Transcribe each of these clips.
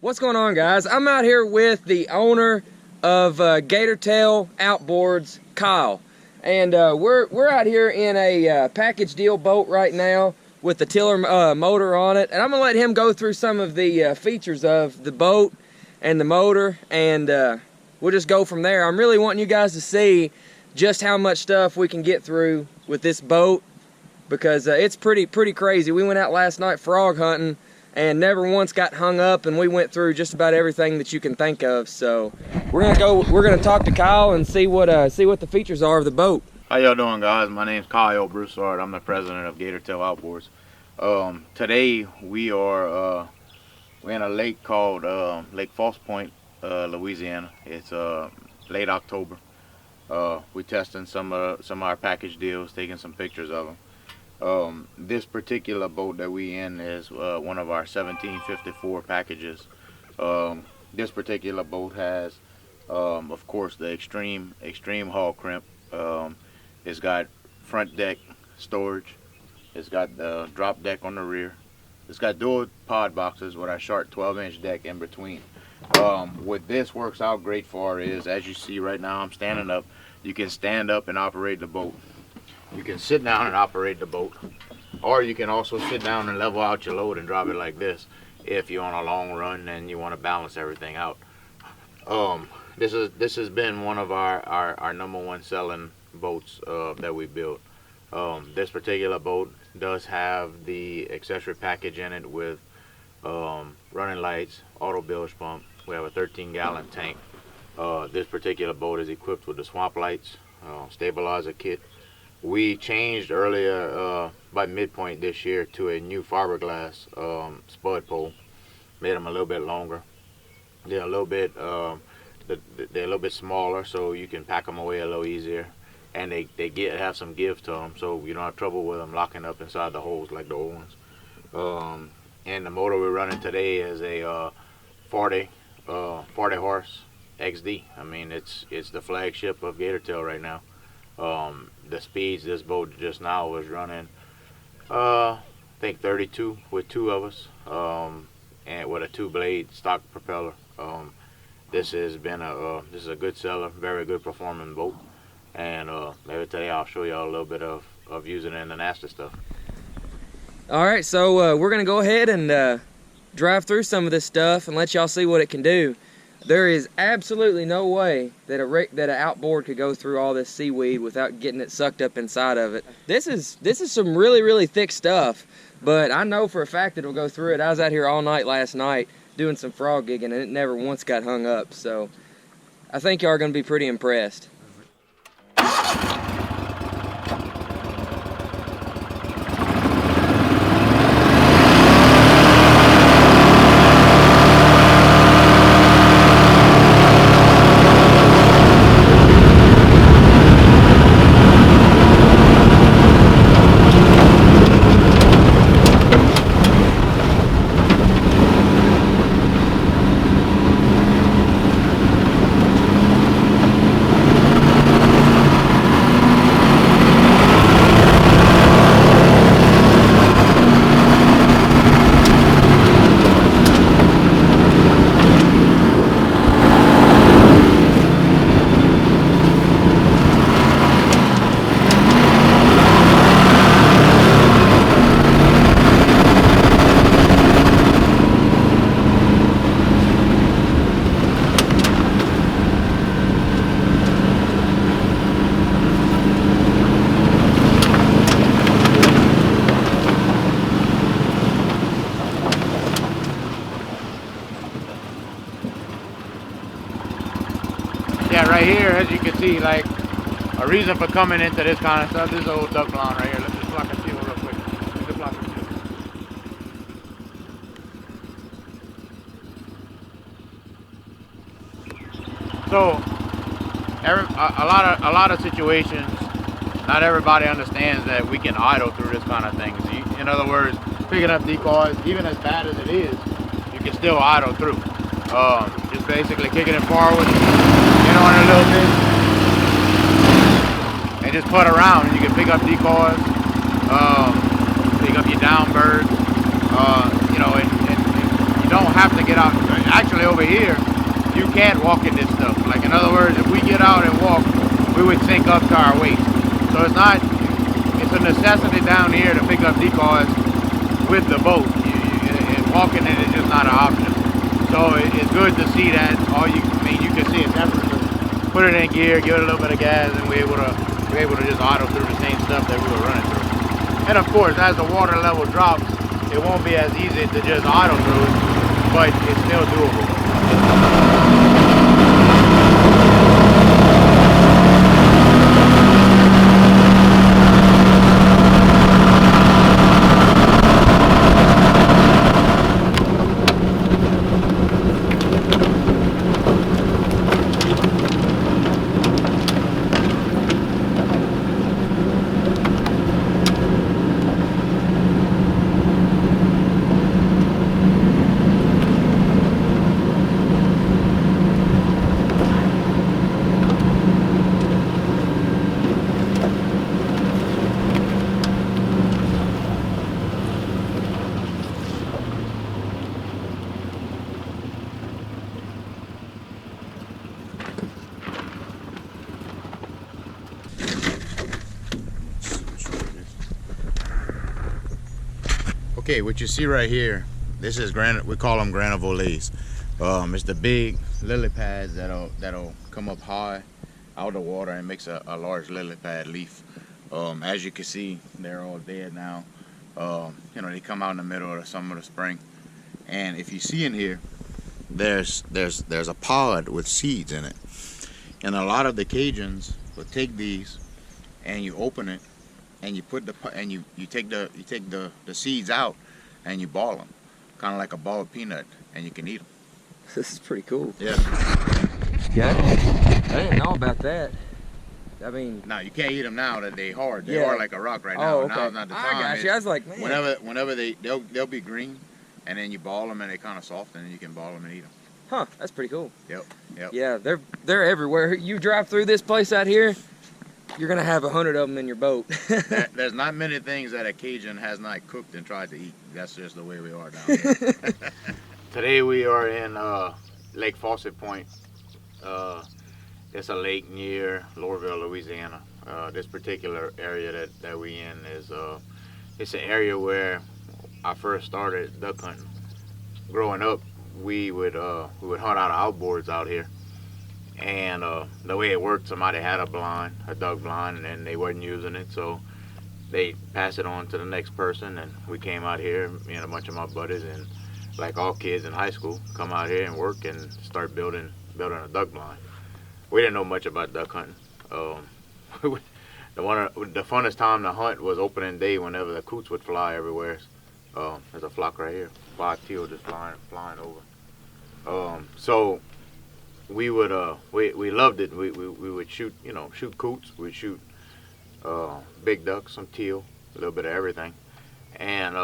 What's going on, guys? I'm out here with the owner of Gator-Tail Outboards, Kyle, and we're out here in a package deal boat right now with the tiller motor on it, and I'm gonna let him go through some of the features of the boat and the motor, and we'll just go from there. I'm really wanting you guys to see just how much stuff we can get through with this boat, because it's pretty crazy. We went out last night frog hunting and never once got hung up, and we went through just about everything that you can think of. So we're gonna talk to Kyle and see what the features are of the boat. How y'all doing, guys? My name's Kyle Broussard. I'm the president of Gator-Tail Outboards. Today we're in a lake called Lake False Point, Louisiana. It's late October. We're testing some of our package deals, taking some pictures of them. This particular boat that we in is one of our 1754 packages. This particular boat has, of course, the extreme hull crimp. It's got front deck storage. It's got the drop deck on the rear. It's got dual pod boxes with a short 12-inch deck in between. What this works out great for is, as you see right now, I'm standing up. You can stand up and operate the boat. You can sit down and operate the boat, or you can also sit down and level out your load and drop it like this if you're on a long run and you want to balance everything out. This has been one of our #1 selling boats that we built. This particular boat does have the accessory package in it with running lights, auto bilge pump. We have a 13-gallon tank. This particular boat is equipped with the swamp lights, stabilizer kit. We changed earlier by midpoint this year to a new fiberglass spud pole. Made them a little bit longer. They're a little bit smaller, so you can pack them away a little easier, and they have some give to them, so you don't have trouble with them locking up inside the holes like the old ones. And the motor we're running today is a 40 horse XD. I mean, it's the flagship of Gator-Tail right now. The speeds this boat just now was running, I think 32 with two of us, and with a 2-blade stock propeller. This has been this is a good seller, very good performing boat, and maybe today I'll show y'all a little bit of using it in the nasty stuff. All right, so we're gonna go ahead and drive through some of this stuff and let y'all see what it can do. There is absolutely no way that an outboard could go through all this seaweed without getting it sucked up inside of it. This is some really thick stuff, but I know for a fact that it'll go through it. I was out here all night last night doing some frog gigging, and it never once got hung up. So I think y'all are gonna be pretty impressed. Yeah, right here, as you can see, like, a reason for coming into this kind of stuff, this old duck blind right here. Let's just block a seal real quick. Let's just block a seal. So, a lot of situations, not everybody understands that we can idle through this kind of thing. In other words, picking up decoys, even as bad as it is, you can still idle through. Just basically kicking it forward, on it a little bit, and just put around, and you can pick up decoys, pick up your down birds, and you don't have to get out. Actually, over here, you can't walk in this stuff. Like, in other words, if we get out and walk, we would sink up to our waist. So it's a necessity down here to pick up decoys with the boat. And walking in is just not an option. So it's good to see that. You can see it's effortless. Put it in gear, give it a little bit of gas, and we're able to just auto through the same stuff that we were running through. And of course, as the water level drops, it won't be as easy to just auto through it, but it's still doable. Okay, what you see right here, this is we call them granivoles. It's the big lily pads that'll come up high out of the water and makes a large lily pad leaf. As you can see, they're all dead now. They come out in the middle of the summer or spring. And if you see in here, there's a pod with seeds in it. And a lot of the Cajuns will take these and you open it and you put you take the seeds out and you ball them, kind of like a balled peanut, and you can eat them. This is pretty cool. Yeah. Yeah, I didn't know about that. I mean, no, you can't eat them now that they hard. They are like a rock right now. Oh, okay. Now's not the time. I got you. I was like, man. Whenever they'll be green, and then you ball them and they kind of soften, and you can ball them and eat them. Huh? That's pretty cool. Yep. Yeah, they're everywhere. You drive through this place out here, you're gonna have 100 of them in your boat. There's not many things that a Cajun has not cooked and tried to eat. That's just the way we are down here. Today we are in Lake Fawcett Point. It's a lake near Lorville, Louisiana. This particular area that we in is it's an area where I first started duck hunting. Growing up, we would hunt out of outboards out here. And the way it worked, somebody had a duck blind, and then they wasn't using it, so they passed it on to the next person. And we came out here, me and a bunch of my buddies, and like all kids in high school, come out here and work and start building a duck blind. We didn't know much about duck hunting. The funnest time to hunt was opening day, whenever the coots would fly everywhere. There's a flock right here, 5 teal just flying over. So we would we loved it. We would shoot coots. We'd shoot big ducks, some teal, a little bit of everything. And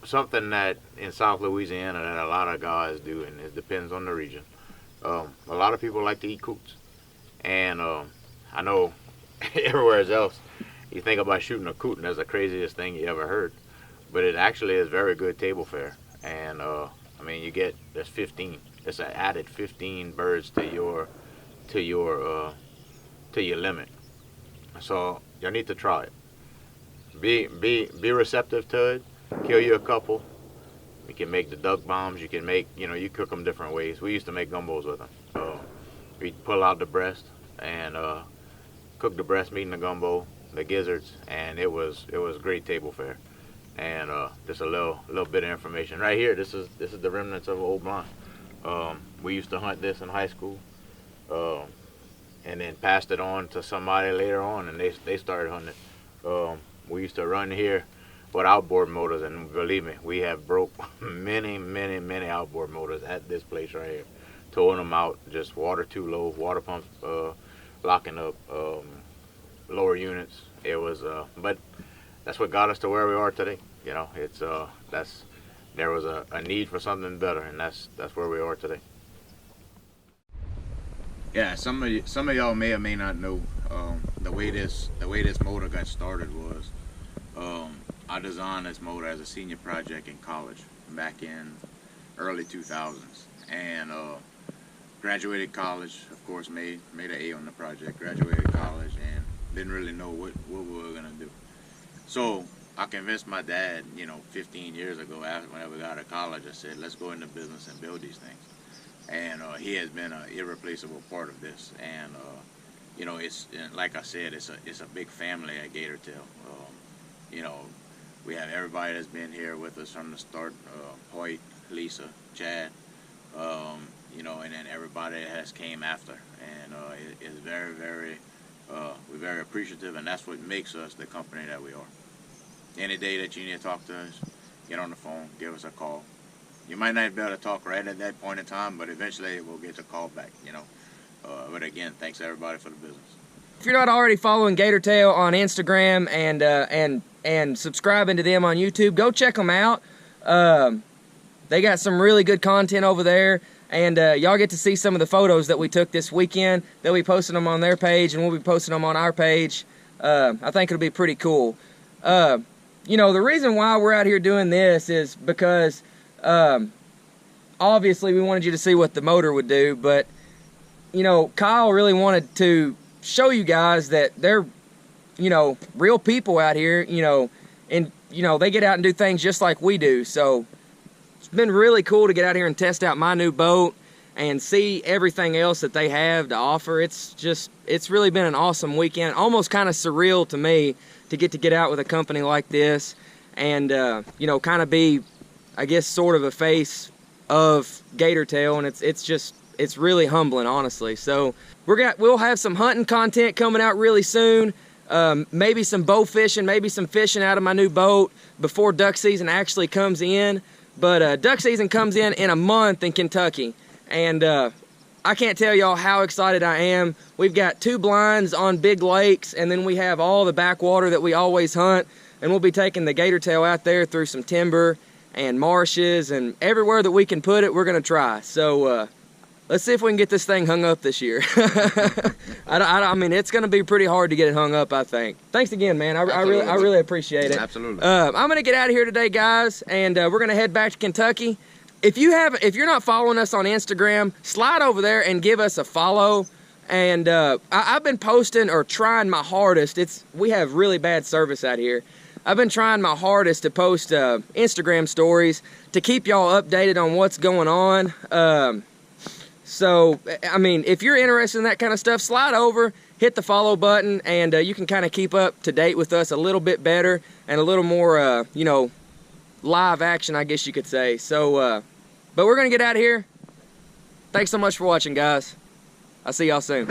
something that in South Louisiana that a lot of guys do, and it depends on the region. A lot of people like to eat coots, and I know everywhere else you think about shooting a coot and that's the craziest thing you ever heard, but it actually is very good table fare. And I mean, there's 15. It's an added 15 birds to your limit. So you need to try it. Be receptive to it. Kill you a couple. You can make the duck bombs. You can make, you cook them different ways. We used to make gumbos with them. We'd pull out the breast and cook the breast meat in the gumbo, the gizzards, and it was great table fare. And just a little bit of information right here. This is the remnants of an old blind. We used to hunt this in high school, and then passed it on to somebody later on, and they started hunting it. We used to run here with outboard motors, and believe me, we have broke many outboard motors at this place right here, towing them out, just water too low, water pumps locking up lower units. It was, but that's what got us to where we are today. It's there was a need for something better, and that's where we are today. Yeah, some of y'all may or may not know the way this motor got started was I designed this motor as a senior project in college back in early 2000s, and graduated college. Of course, made an A on the project. Graduated college and didn't really know what we were gonna do. So I convinced my dad, 15 years ago, after whenever we got out of college, I said, let's go into business and build these things. And he has been an irreplaceable part of this. And it's, like I said, it's a big family at GatorTail. We have everybody that's been here with us from the start, Hoyt, Lisa, Chad, and then everybody that has came after. And it's very, very, we're very appreciative, and that's what makes us the company that we are. Any day that you need to talk to us, get on the phone, give us a call. You might not be able to talk right at that point in time, but eventually we'll get your call back, But again, thanks everybody for the business. If you're not already following GatorTail on Instagram and subscribing to them on YouTube, go check them out. They got some really good content over there, and y'all get to see some of the photos that we took this weekend. They'll be posting them on their page, and we'll be posting them on our page. I think it'll be pretty cool. The reason why we're out here doing this is because obviously we wanted you to see what the motor would do, but Kyle really wanted to show you guys that they're real people out here, and they get out and do things just like we do. So it's been really cool to get out here and test out my new boat and see everything else that they have to offer. It's really been an awesome weekend, almost kind of surreal to me to get out with a company like this and kind of be, I guess, sort of a face of GatorTail, and it's really humbling, honestly. So we'll have some hunting content coming out really soon. Maybe some bow fishing, maybe some fishing out of my new boat before duck season actually comes in. But duck season comes in a month in Kentucky, and I can't tell y'all how excited I am. We've got 2 blinds on big lakes, and then we have all the backwater that we always hunt, and we'll be taking the GatorTail out there through some timber and marshes, and everywhere that we can put it, we're going to try. So let's see if we can get this thing hung up this year. I mean, it's going to be pretty hard to get it hung up, I think. Thanks again, man. I really appreciate it. Absolutely. I'm going to get out of here today, guys, and we're going to head back to Kentucky. If you're not following us on Instagram, slide over there and give us a follow. And I've been posting or trying my hardest. We have really bad service out here. I've been trying my hardest to post Instagram stories to keep y'all updated on what's going on. So, I mean, if you're interested in that kind of stuff, slide over, hit the follow button, and you can kind of keep up to date with us a little bit better and a little more, live action, I guess you could say. So, but we're going to get out of here. Thanks so much for watching, guys. I'll see y'all soon.